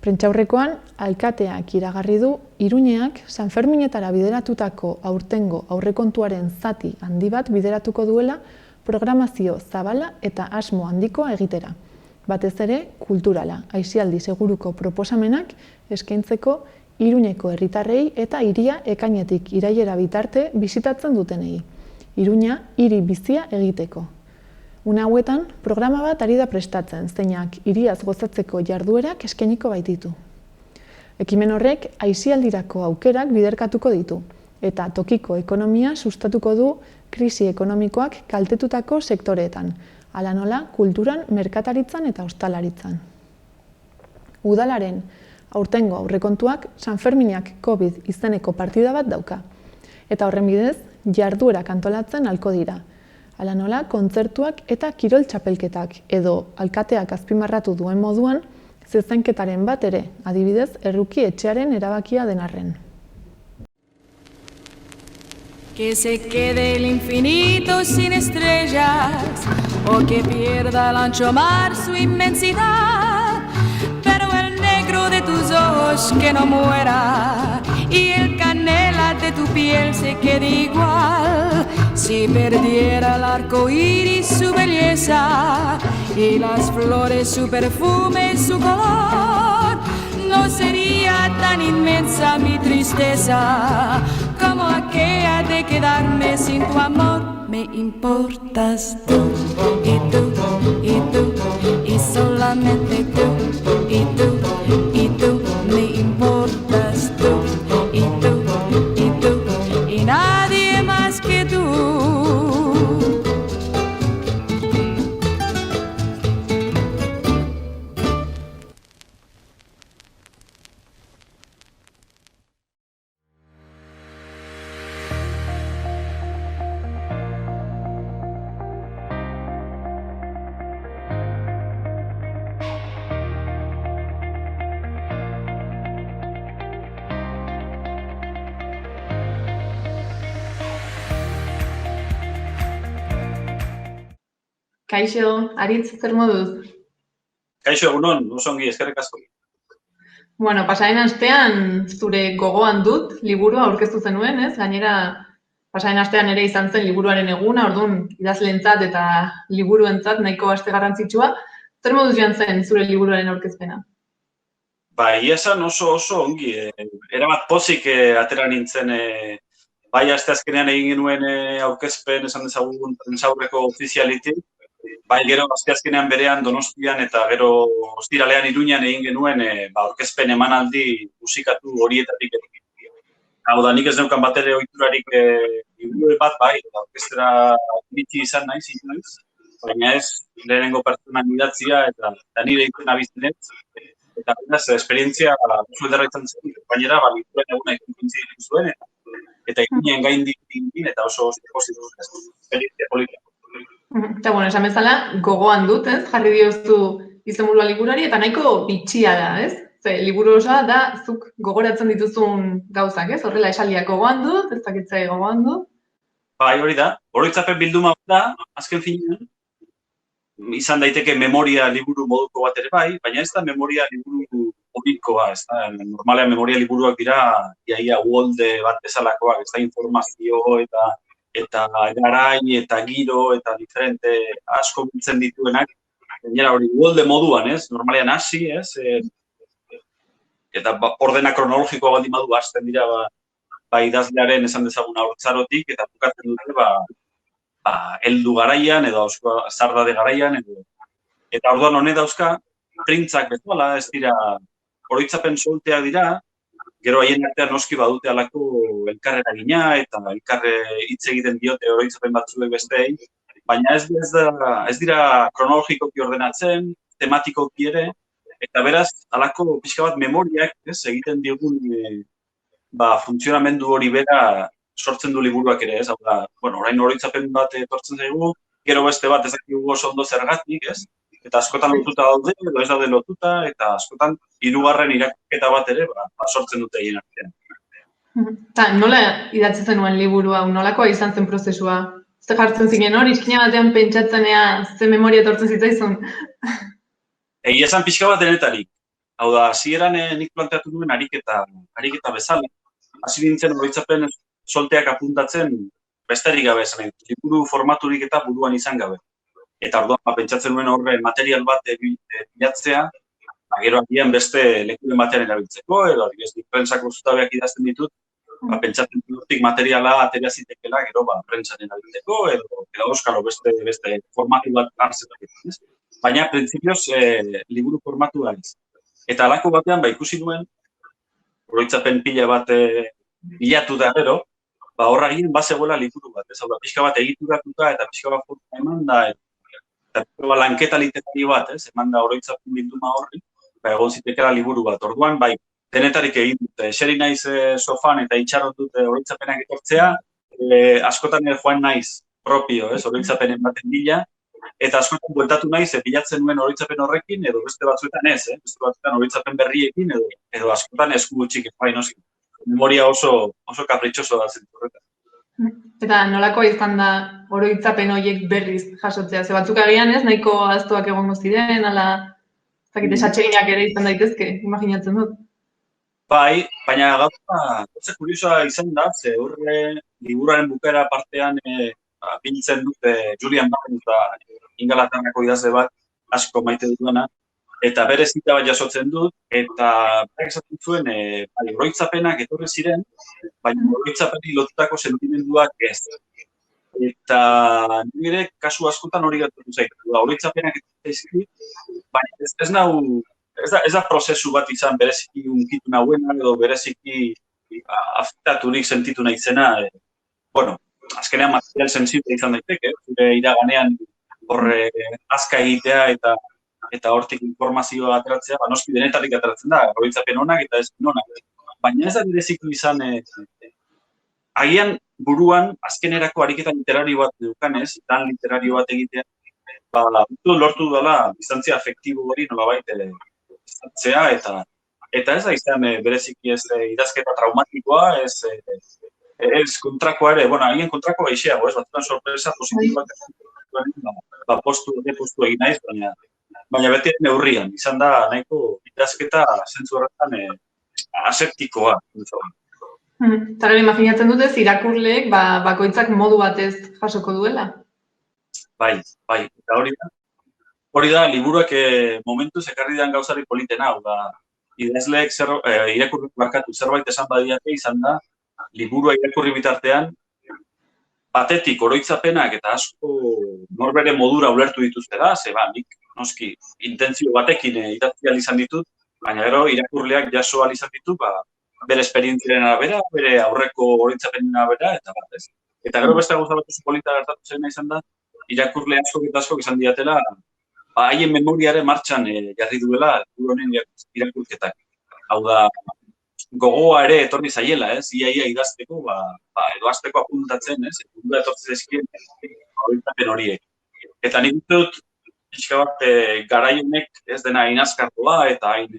Prentsaurrekoan, alkateak iragarri du Iruñeak Sanferminetara bideratutako aurtengo aurrekontuaren zati handi bat bideratuko duela programazio zabala eta asmo handikoa egitera. Batez ere, kulturala, aisialdi seguruko proposamenak eskaintzeko Iruñeko herritarrei eta hiria ekainetik irailera bitarte bisitatzen dutenei. Iruña hiri bizia egiteko. Une hauetan, programa bat ari da prestatzen, zeinak hiriaz gozatzeko jarduerak eskainiko baititu. Ekimen horrek aisialdirako aukerak biderkatuko ditu, eta tokiko ekonomia sustatuko du krisi ekonomikoak kaltetutako sektoreetan, hala nola kulturan, merkataritzan eta ostalaritzan. Udalaren aurtengo aurrekontuak Sanferminak COVID izeneko partida bat dauka, eta horren bidez jarduerak antolatzen halko dira. Hala nola, kontzertuak eta kirol txapelketak, edo alkateak azpimarratu duen moduan, zezenketaren bat ere, adibidez, erruki etxearen erabakia den arren. Que se quede el infinito sin estrellas o que pierda el ancho mar su inmensidad, pero el negro de tus ojos que no muera y el canela de tu piel se quede igual. Si perdiera el arco iris su belleza y las flores su perfume, su color, no sería tan inmensa mi tristeza como aquella de quedarme sin tu amor. Me importas tú, y tú, y tú, y solamente tú, y tú, y tú. Me importas tú, y tú, y tú, y nadie más que tú. Kaixo, Aritz, zer moduz? Kaixo, egunon, oso ongi, eskerrik asko. Bueno, pasaren astean zure gogoan dut liburua aurkeztu zenuen, ez? Gainera, pasaren astean ere izan zen liburuaren eguna, orduan idazleentzat eta liburuentzat nahiko aste garrantzitsua. Zer moduz joan zen zure liburuaren aurkezpena? Egia esan oso ongi, erabat pozik atera nintzen, bai asteazkenean egin genuen aurkezpen esan dezagun prentsaurreko ofizialitik, bai gero asteazkenean berean Donostian eta gero ostiralean Iruñan egin genuen aurkezpen emanaldi musikatu horietatik. Hau da, nik ez neukan bat ere ohiturarik liburu bat bai, aurkeztera iritsi izan naiz, baina ez lehenengo pertsonan idatzia eta nire egiten abizenez. Eta beraz, esperientzia oso ederra izan zen, gainera, liburuen eguna ikuntzi zuen, eta ikunien gaindik eta oso esperientzia politika. Eta, bueno, esan bezala, gogoan dut, ez? Jarri diozu izenburua liburuari, eta nahiko bitxia da, ez? Ze, liburu osoa da, zuk gogoratzen dituzun gauzak, ez? Horrela esaldiak gogoan dut, ez dakitzai gogoan dut. Bai, hori da. Oroitzapen bilduma da, azken finean, izan daiteke memoria liburu moduko bat ere bai, baina ez da memoria liburu hobikoa, ez da, normalean memoria liburuak dira, iaia uholde bat bezalakoak, ez da, informazio eta garain eta giro eta diferente asko biltzen dituenak, gainera hori uholde moduan, ez, normalean hasi, ez, eta ordena kronologikoa baldin badu hasten dira, idazlearen esan dezagun haurtzarotik, eta bukatzen dute, heldu garaian, edo zardade garaian, eta orduan honek dauzka, printzak bezala, ez dira, oroitzapen solteak dira, gero haien artean noski badute alako elkarrera gina, eta elkarre hitz egiten diote oroitzapen batzuek besteei, baina ez dira kronologikoki ordenatzen, tematikoki ere, eta beraz, alako pixka bat memoriak egiten digun funtzionamendu hori bera sortzen du liburuak ere, ez? Hau da, orain oroitzapen bat etortzen zaigu, gero beste bat ez dakigu oso ondo zergatik, ez? Eta askotan lotuta daude, edo ez daude lotuta, eta askotan hirugarren irakurketa bat ere sortzen dute egin artean. Eta nola idatzi zenuen liburu hau, nolakoa izan zen prozesua? Ze jartzen zinen hori, izkina batean pentsatzenea ze memoria etortzen zitzaizun? Egia esan pixka bat denetarik. Hau da, hasieran nik planteatu duen ariketa bezala. Hasi nintzen oroitzapen solteak apuntatzen besterik gabe esan, liburu formaturik eta buruan izan gabe. Eta orduan pentsatzen nuen horre material bat bilatzea, gero agian beste lekuren batean erabiltzeko, edo adibidez prentsako zutabeak idazten ditut, pentsatzen dutik materiala atera zitekela, gero prentsaren erabiltzeko, edo euskalo beste formatu bat hartzetak. Baina, printzipioz, liburu formatua ez. Eta alako batean, ikusi nuen, oroitzapen pila bat bilatu da gero, horra ginen bazegoela liburu bat, ez hau da, pixka bat egituratuta eta pixka bat forma eman da, eta lanketa literari bat, eman da oroitzapen bilduma horri, egon zitekela liburu bat. Orduan, denetarik egin dute, eseri naiz sofan eta itxarot dute oroitzapenak etortzea, askotan joan naiz propio, oroitzapenen baten bila, eta askotan bueltatu naiz, bilatzen nuen oroitzapen horrekin, edo beste batzuetan ez, beste batzuetan oroitzapen berriekin, edo askotan esku gutxik bai noski. Memoria oso kapritxoso da zentu horretan. Eta nolakoa izan da oroitzapen horiek berriz jasotzea? Ze batzuk agian ez, nahiko ahaztuak egongo ziren, ala, esatseginak ere izan daitezke, imaginatzen dut. Bai, baina gauza kuriosoa izan da, ze horre liburuaren bukaera partean biltzen dute Julian Barnes da Ingalaterrako idazle bat asko maite duena, eta bere zita bat jasotzen dut, eta berak esaten zuen oroitzapenak etorri ziren, baina oroitzapeni lotutako sentimenduak ez. Eta nire kasu askotan hori gertatu zaitu. Oroitzapenak etorri baina ez da prozesu bat izan bereziki unkitu nahuena edo bereziki afektaturik sentitu nahi zena. Bueno, azkenean material sensible izan daiteke, zure iraganean horre azka egitea eta hortik informazioa ateratzea, noski denetarik ateratzen da, oroitzapen onak eta ez onak. Baina ez da bereziki izan, agian buruan azkenerako ariketa literario bat dukanez, lan literario bat egitea, lortu dela distantzia afektibo hori nolabait izatzea, eta ez da izan bereziki ez idazketa traumatikoa, ez kontrakoa ere, agian kontrakoa gaixeago, ez batzutan sorpresa positiboak postu egin naiz, baina beti neurrian, izan da nahiko idazketa zentzu horretan aseptikoa. Eta gero imaginatzen dutez, irakurleek bakoitzak modu batez jasoko duela? Bai, eta hori da, liburuak momentuz ekarri den gauzari politena, hau da, idazleek irakurrik barkatu zerbait esan badiate izan da, liburua irakurri bitartean, batetik oroitzapenak eta asko norbere modura ulertu dituztera, ze nik noski intentzio batekin idatzi izan ditut, baina gero irakurleak jaso izan ditu, bere esperientziaren arabera, bere aurreko oroitzapenen arabera, eta bat ez. Eta gero beste gauza bat oso polita gertatu zena izan da, irakurle asko izan diatela, haien memoriaren martxan jarri duela honen irakurketak. Hau da, gogoa ere etorri zaiela, iaia idazteko, edo azteko apuntatzen, gura etortzen ezkien oroitzapen horiek. Eta nik dut, pixka bat, garaionek ez dena hain azkartua, eta hain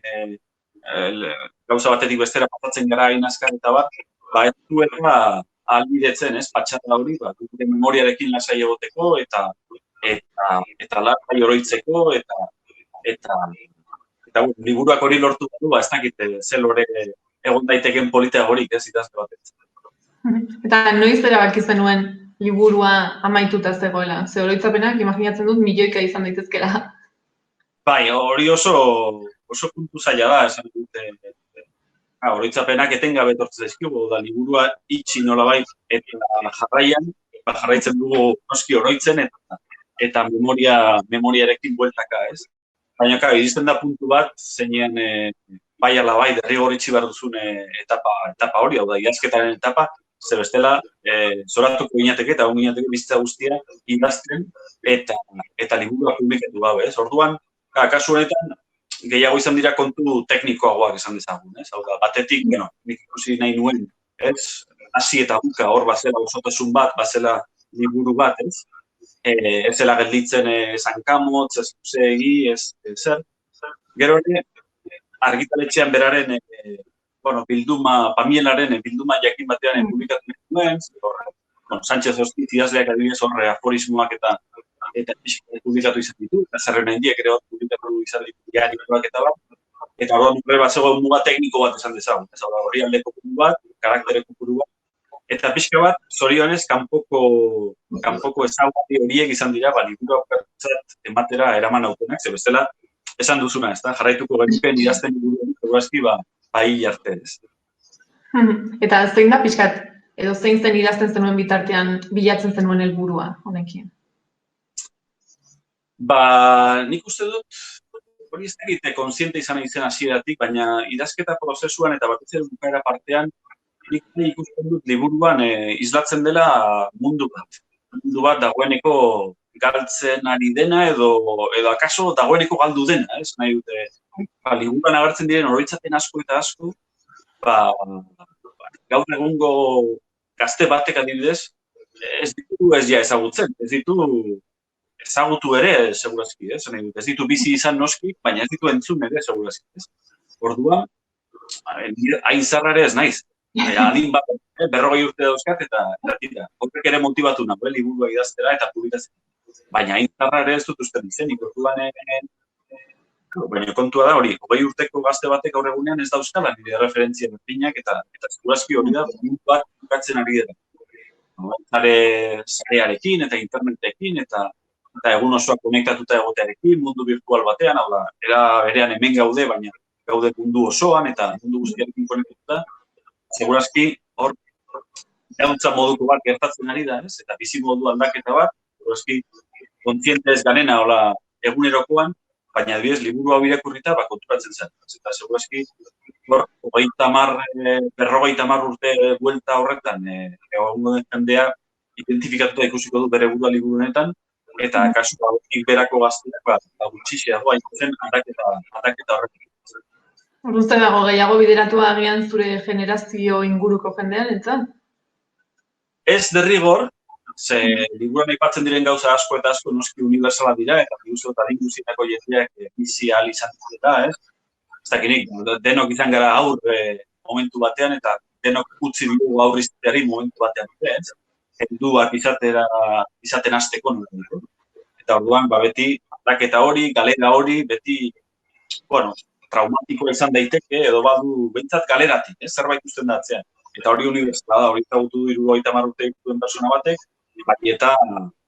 gauza batetik bestera pasatzen gara hain azkar eta bat, ez duela ahalbidetzen, patxarra hori, gure memoriarekin lasai egoteko, eta lasai oroitzeko, eta liburuak hori lortu du, ez dakit zelore egon daiteken politeagorik, ez idazle batez. Eta noiz erabaki zenuen liburua amaituta zegoela? Ze oroitzapenak imaginatzen dut milioika izan daitezkela. Bai, hori oso puntu zaila da, esan dute. Oroitzapenak etengabe etortzen zaizkigu, da liburua itxi nolabait eta jarraitzen dugu noski oroitzen eta memoriarekin bueltaka, ez? Baina, iristen da puntu bat, zeinean bai ala bai derrigorritzi behar duzun etapa hori, hau da, idazketaren etapa, ze bestela, zoratuko ginateke eta ginateke bizitza guztia idazten eta liburua publikatu gabe, ez? Orduan, kasu honetan, gehiago izan dira kontu teknikoagoak esan dezagun, ez? Hau da, batetik, nik ikusi nahi nuen, ez? Hasi eta buka hor, bazela osotasun bat, bazela liburu bat, ez? Ez zela gelditzen zankamotz, ez egi, ez zer. Gero ere, argitaletxean beraren Pamielaren bilduma jakin batean publikatu nuen, Sánchez Hostiz idazleak adibidez horre aforismoak eta publikatu izan ditu, eta zerren mendiek ere publikatu izan ditu diarikoak eta bat, eta hori bat zegoen muga tekniko bat esan dezagun, hori aldeko kopuru bat, karaktere kopuru bat, eta pixka bat, zorionez, kanpoko ezaugarri horiek izan dira, liburuak bertzat ematera eraman autenak, ze bestela, esan duzuna, ez da, jarraituko garipen idazten liburuak bai arte ez. Eta zein da pixkat, edo zein zen idazten zenuen bitartean bilatzen zenuen helburua honekin? Nik uste dut, hori ez egite kontziente izan egiten hasieratik, baina idazketa prozesuan eta batez ere bukaera partean, nik ikusten dut liburuan islatzen dela mundu bat dagoeneko galtzen ari dena edo akaso dagoeneko galdu dena, ez nahi dute. Liburuan agertzen diren oroitzapen asko eta asko, gaur egungo gazte batek adibidez, ez ditu ez ja ezagutzen, ez ditu ezagutu ere, segurazki, ez ditu bizi izan noski, baina ez ditu entzun ere, segurazki, ez. Orduan, hain zarra ere ez naiz. Adin bat, 40 urte dauzkat, eta tira, horrek ere motibatu nago, liburua idaztera eta publikatzen. Baina hain zarra ere ez dut usten izenik, orduan, baina kontua da hori, 20 urteko gazte batek gaur egunean ez dauzkala nire referentzia berdinak, eta segurazki hori da, mundu bat bukatzen ari dira. Zarearekin eta internetekin, eta egun osoa konektatuta egotearekin, mundu virtual batean, hau da, era berean hemen gaude, baina gaude mundu osoan eta mundu guztiarekin konektatuta, segurazki hor gauntza moduko bat gertatzen ari da, ez? Eta bizi modu aldaketa bat, segurazki kontziente ez ganena hola egunerokoan, baina adibidez liburu hau irakurrita konturatzen zen. Eta segurazki hor 50 urte buelta horretan egongo den jendea identifikatuta ikusiko du bere burua liburu honetan, eta kasu hauek berako gazteak gutxixea doa ikusten aldaketa horretan. Uste dago gehiago bideratua agian zure generazio inguruko jendean, entzan? Ez derrigor, ze liburuan aipatzen diren gauza asko eta asko noski universala dira, eta biuzo eta dinguzietako jendeak bizi ahal izan dira, ez? Ez dakinik, denok izan gara aur momentu batean, eta denok utzi dugu aur izateari momentu batean, ez? Helduak izaten hasteko nolako. Eta orduan, beti aldaketa hori, galera hori, beti, traumatikoa izan daiteke, edo badu behintzat galeratik, zerbait usten da atzean. Eta hori unibertsala da, hori ezagutu du 70 urte dituen persona batek, bai eta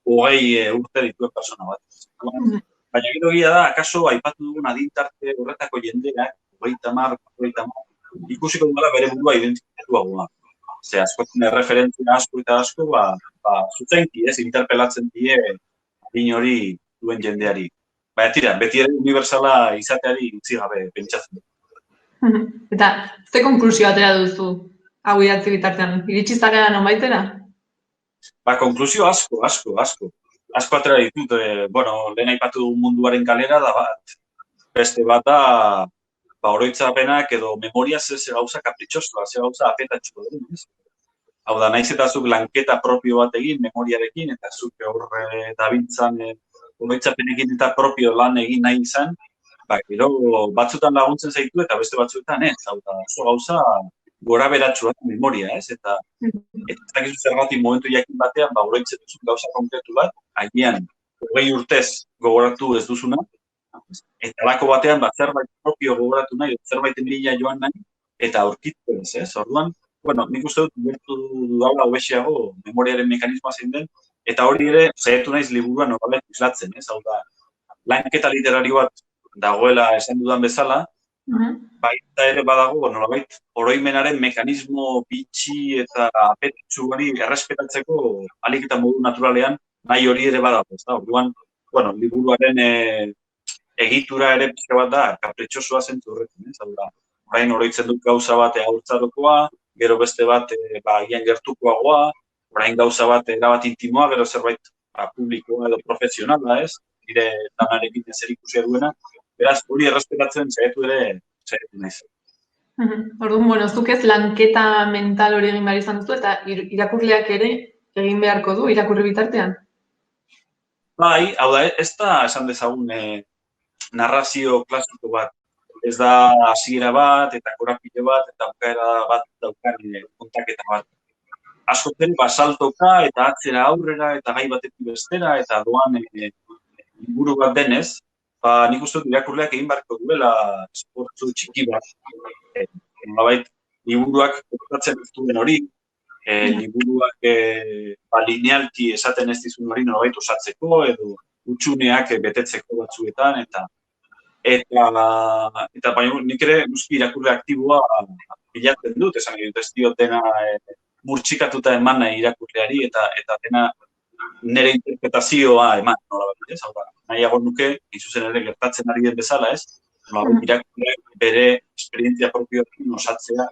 20 urte dituen persona batek. Baina gero egia da, akaso aipatu dugun adintarte horretako jendeak, 30, ikusiko dugula bere burua identifikatuagoa. Ze askotzen referentzia asko eta asko, zuzenki, interpelatzen die adin hori duen jendeari. Baina tira, beti ere unibertsala izateari utzi gabe pentsatzen. Eta, ze konklusio atera duzu hau idatzi bitartean? Iritsi zara nonbaitera? Konklusio asko. Asko atera ditut, lehen aipatu munduaren kalera da bat. Beste bat da, oroitzapenak edo memoria ze gauza kapritxosua, ze gauza apetatxua. Hau da, naiz eta zuk lanketa propio bat egin, memoriarekin, eta zuk horre dabiltzan oroitzapenekin eta propio lan egin nahi izan, gero batzutan laguntzen zaitu eta beste batzuetan ez. Hau da, oso gauza gora beratxua memoria, ez? Eta ez dakizu zergatik momentu jakin batean, oroitzen duzun gauza konkretu bat, agian 20 urtez gogoratu ez duzuna, eta lako batean zerbait propio gogoratu nahi, zerbaiten bila joan nahi, eta aurkitu ez, Orduan, nik uste dut dudala hobexiago memoriaren mekanismoa zein den, eta hori ere, saiatu naiz liburuan nolabait islatzen, ez? Hau da, lanketa literario bat dagoela esan dudan bezala, baita ere badago, nolabait, oroimenaren mekanismo bitxi eta apetatxu hori errespetatzeko alik eta modu naturalean nahi hori ere badago, ez da? Orduan, liburuaren egitura ere pixka bat da, kapritxosua zentzu horrekin, ez? Hau da, orain oroitzen dut gauza bat haurtzarokoa, gero beste bat agian gertukoagoa, orain gauza bat erabat intimoa, gero zerbait publikoa edo profesionala, ez? Nire lanarekin zer ikusia duena, beraz, hori errespetatzen saiatu naiz. Orduan, zuk ez lanketa mental hori egin behar izan duzu, eta irakurleak ere egin beharko du irakurri bitartean? Bai, hau da, ez da esan dezagun narrazio klasiko bat. Ez da hasiera bat, eta korapile bat, eta bukaera bat daukan kontaketa bat. Askoten basaltoka eta atzera aurrera, eta gai batetik bestera, eta doan liburu bat denez, nik uste dut irakurleak egin beharko duela esportzu txiki bat. Nolabait, liburuak kontatzen ez duen hori, liburuak linealki esaten ez dizun hori nolabait osatzeko, edo utxuneak betetzeko batzuetan, eta baina nik ere guzti irakurle aktiboa bilatzen dut, esan dut ez diot dena murtxikatuta eman nahi irakurleari, eta dena nire interpretazioa eman, nolabait, ez? Hau da, nahiago nuke, izuzen ere gertatzen ari den bezala, ez? Irakurleak bere esperientzia propioekin osatzea,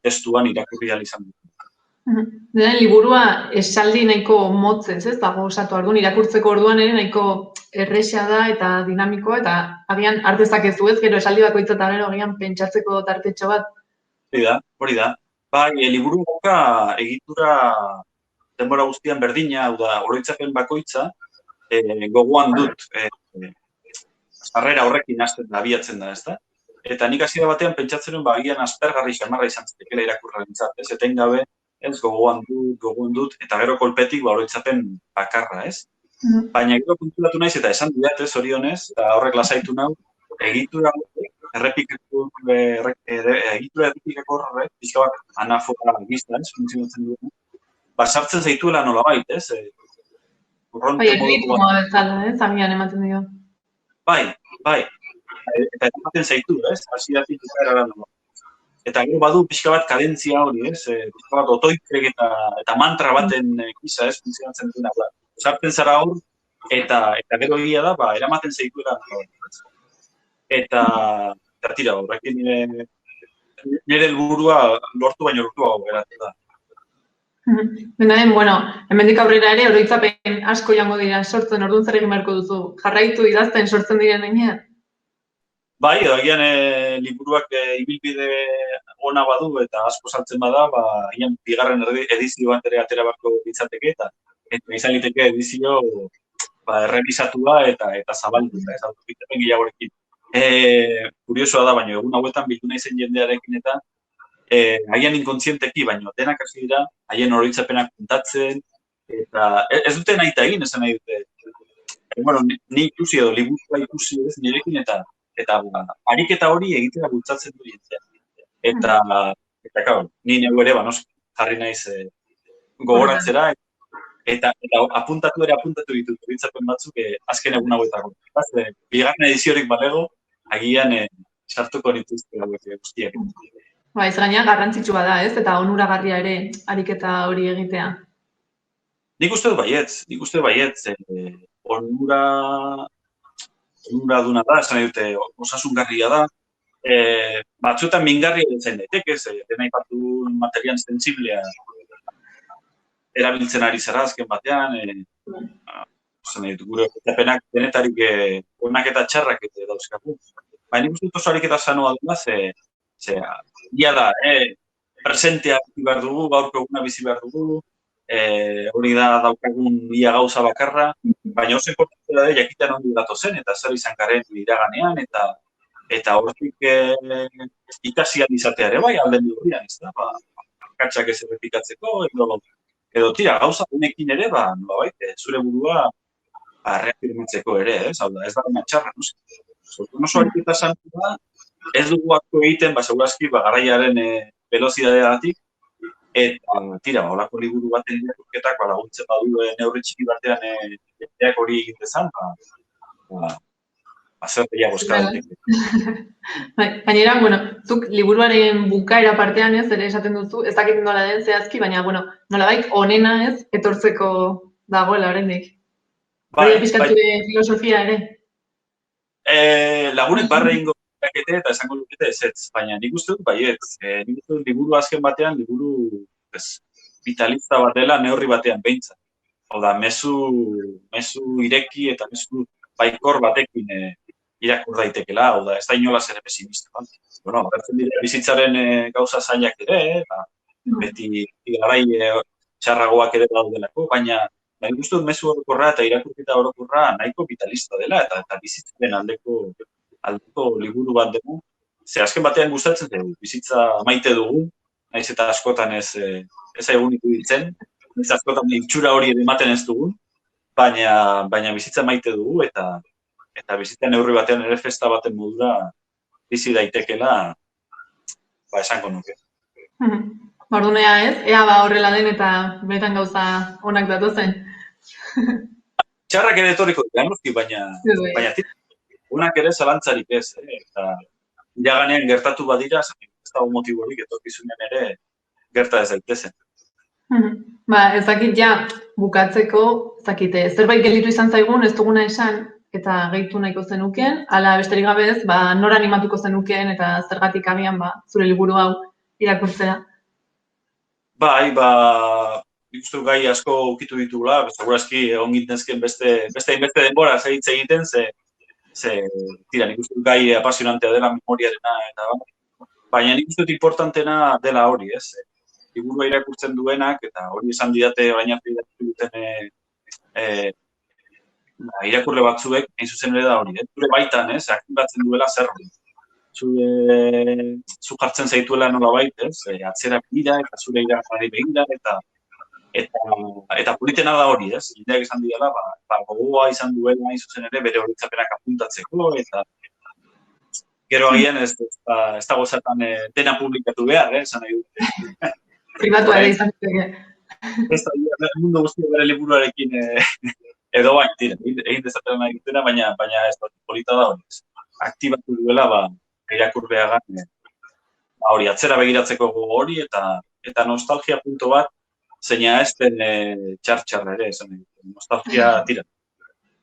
testuan irakurri ahal izan dut. Dena, liburua esaldi nahiko motzez, ez dago osatu orduan, irakurtzeko orduan ere nahiko erresa da eta dinamikoa, eta agian artezak ez du ez, gero esaldi bakoitza eta gero agian pentsatzeko tartetxo bat. Hori da. Bai, liburu dauka egitura denbora guztian berdina, hau da, oroitzapen bakoitza, gogoan dut, sarrera horrekin abiatzen da, ezta? Eta nik hasiera batean pentsatzen nuen agian aspergarri xamarra izan zitekela irakurrarentzat, ez? Etengabe, ez gogoan dut, eta gero kolpetik oroitzapen bakarra, ez? Baina gero konturatu naiz eta esan diat, ez, zorionez, eta horrek lasaitu nau, egitura errepikako horrek, pixka bat anafora gizta, ez, funtzionatzen dugu, sartzen zaituela nolabait, ez? Bai, erritmoa bezala, ez, agian ematen dio. Bai, eta ematen zaitu, ez, hasieratik bukaerara nola. Eta gero badu pixka bat kadentzia hori, ez, pixka bat otoitzek eta mantra baten gisa, ez, funtzionatzen duena, sartzen zara hor, eta gero egia da, eramaten zaituela. Eta tira, horrekin nire helburua lortu baino lortuago geratu da. Dena den, hemendik aurrera ere, oroitzapen asko jango dira sortzen, orduan zer egin beharko duzu, jarraitu idazten sortzen diren heinean? Bai, edo agian liburuak ibilbide ona badu eta asko saltzen bada, agian bigarren edizio bat ere atera beharko ditzateke eta izan liteke edizio errebisatua eta zabaldu, ez autopitepen gehiagorekin. Kuriosoa da, baina egun hauetan bildu naizen jendearekin eta haien inkontzienteki, baina denak hasi dira, haien oroitzapenak kontatzen, eta ez dute nahi eta egin, esan nahi dute. Ni ikusi edo liburua ikusi ez nirekin eta ariketa hori egitera bultzatzen du jentzea. Eta claro, ni neu ere, jarri naiz gogoratzera, eta apuntatu ditut, oroitzapen batzuk azken egun hauetako. Bigarren ediziorik balego, agian sartuko dituzte guztiak. Ez gaina garrantzitsua da, ez? Eta onuragarria ere ariketa hori egitea. Nik uste dut baietz, onura duna da, esan dute osasungarria da, batzuetan mingarria ditzen daiteke, dena ipatu materian sensiblea erabiltzen ari zara azken batean, gure etapenak denetarik onak eta txarrak dauzkagu. Baina nik uste dut oso ariketa sanoa duna, ia da, presentea bizi behar dugu, gaurko eguna bizi behar dugu, hori da daukagun ia gauza bakarra, baina oso importantea da jakitean ondo datozen eta zer izan garen iraganean eta hortik ikasian izatea ere bai alden durian, ez da, akatsak ez errepikatzeko, edo tira, gauza honekin ere, zure burua reafirmatzeko ere, ez da baina txarra, oso ariketa santu da, ez dugu asko egiten, segurazki, garaiaren velozidadeagatik, eta tira, holako liburu baten irakurketak laguntzen badu neurri txiki batean jendeak hori egin dezan, zer gehiago eskadateke. Gainera, zuk liburuaren bukaera partean ez, ere esaten duzu, ez dakit nola den zehazki, baina, nolabait onena ez, etortzeko dagoela oraindik. Hori pizkatzure filosofia ere? Lagunek barre ingo eta esango lukete ezetz, baina nik uste dut baietz. Nik uste dut liburu azken batean, liburu vitalista bat dela neurri batean behintzat. Hau da, mezu ireki eta mezu baikor batekin irakur daitekela, hau da, ez da inolaz ere pesimista. Gertzen dira bizitzaren gauza zailak ere, beti garai txarragoak ere daudelako, baina nik uste dut mezu orokorra eta irakurketa orokorra nahiko vitalista dela eta bizitzaren aldeko liburu bat dugu. Ze azken batean gustatzen dugu, bizitza maite dugu, nahiz eta askotan ez egun ikuditzen, nahiz askotan itxura hori ematen ez dugu, baina bizitza maite dugu eta bizitza neurri batean ere festa baten modura bizi daitekela, esango nuke. Ordunea ez, ea horrela den eta benetan gauza onak datozen. Txarrak ere etorriko dira, noski, baina unak ere zalantzarik ez, eta iraganean gertatu badira, ez dago motiborik etorkizunean ere gerta ez daitezen. Ez dakit bukatzeko, zerbait gelditu izan zaigun, ez duguna esan, eta gehitu nahiko zenukeen, ala besterik gabe ez, nora animatuko zenukeen eta zergatik abian zure liburu hau irakurtzea. Nik uste gai asko ukitu ditugula, segurazki egon gintezken beste denbora hitz egiten, tira, nik uste gai apasionantea dela memoriarena, baina nik uste importantena dela hori, ez? liburua irakurtzen duenak, eta hori esan didate orain arte irakurtzen duten irakurle batzuek, hain zuzen ere da hori. Zure baitan, aktibatzen duela zerbait. Zu jartzen zaituela nolabait, atzera begira eta zure irakurri begira, eta politena da hori, jendeak esan dira, gogoa izan duela hain zuzen ere bere horitzapenak apuntatzeko, eta gero agian ez dago zertan dena publikatu behar, esan nahi dute. Pribatua ere izan dute. Ez da, mundu guztia bere liburuarekin edo bain, egin dezatela nahi dutena, baina ez da, polita da hori. Aktibatu duela, irakurbeagan hori, atzera begiratzeko gogo hori, eta nostalgia punto bat, zeina ez den txar-txarra ere, esan nahi dute. Nostalgia tira.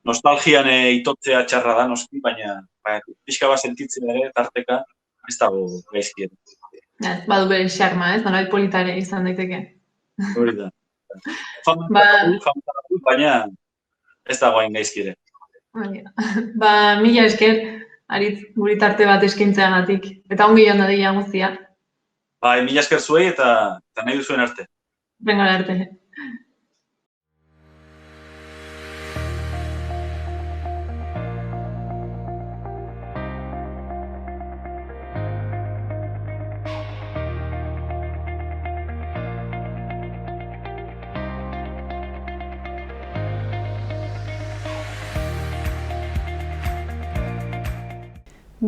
Nostalgian itotzea txarra da noski, baina pixka bat sentitzea ere, tarteka, ez dago gaizki ere. Badu bere xarma, nolait polita ere izan daiteke. Hori da. Baina ez dago hain gaizki ere. Mila esker, Aritz, guri tarte bat eskaintzeagatik, eta ongi joan dadila guztia. Mila esker zuei eta nahi duzuen arte. Venga, arte.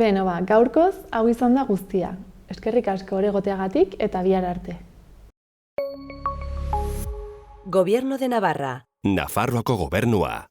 Beno, gaurkoz hau izan da guztia. Eskerrik asko hor egoteagatik eta bihar arte. Gobierno de Navarra. Nafarroako gobernua.